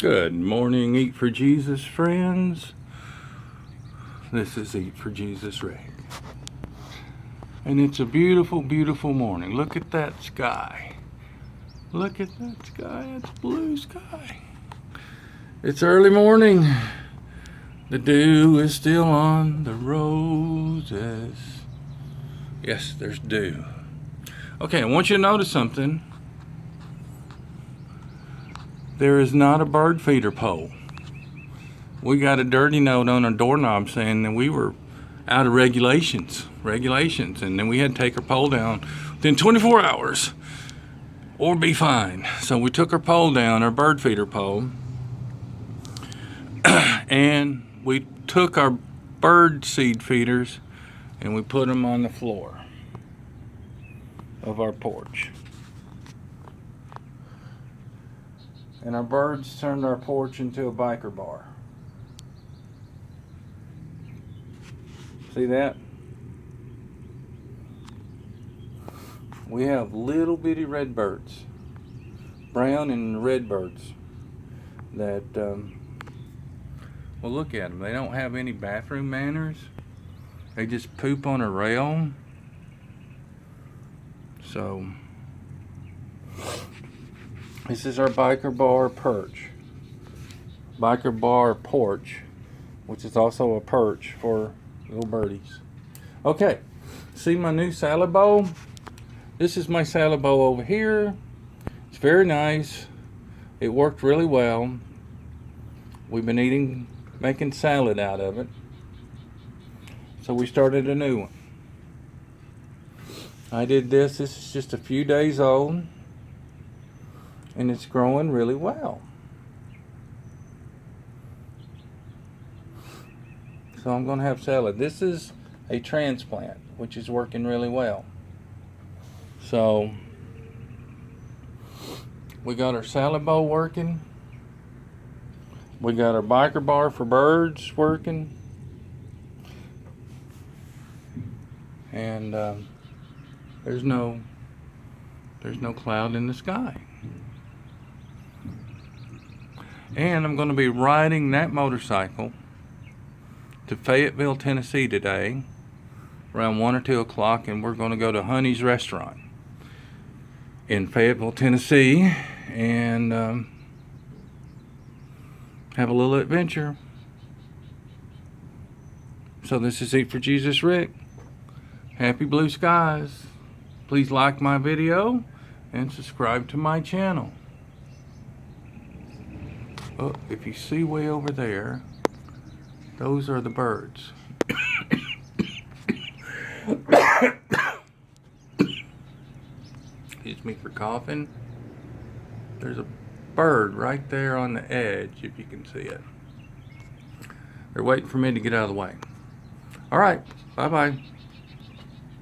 Good morning, Eat for Jesus friends. This is Eat for Jesus Rick. And it's a beautiful, beautiful morning. Look at that sky. Look at that sky. It's blue sky. It's early morning. The dew is still on the roses. Yes, there's dew. Okay, I want you to notice something. There is not a bird feeder pole. We got a dirty note on our doorknob saying that we were out of regulations, and then we had to take our pole down within 24 hours or be fined. So we took our pole down, our bird feeder pole, and we took our bird seed feeders and we put them on the floor of our porch. And our birds turned our porch into a biker bar. See that? We have little bitty red birds, brown and red birds, that, well, look at them. They don't have any bathroom manners. They just poop on a rail. So, this is our biker bar perch. Biker bar porch, which is also a perch for little birdies. Okay, see my new salad bowl? This is my salad bowl over here. It's very nice. It worked really well. We've been making salad out of it. So we started a new one. I did this. This is just a few days old. And it's growing really well. So I'm going to have salad. This is a transplant, which is working really well. So we got our salad bowl working. We got our biker bar for birds working. And there's no cloud in the sky. And I'm going to be riding that motorcycle to Fayetteville, Tennessee today around 1 or 2 o'clock, and we're going to go to Honey's Restaurant in Fayetteville, Tennessee, and have a little adventure. So this is Eat for Jesus Rick. Happy blue skies. Please like my video and subscribe to my channel. Oh, if you see way over there, those are the birds. Excuse me for coughing. There's a bird right there on the edge, if you can see it. They're waiting for me to get out of the way. All right, bye-bye.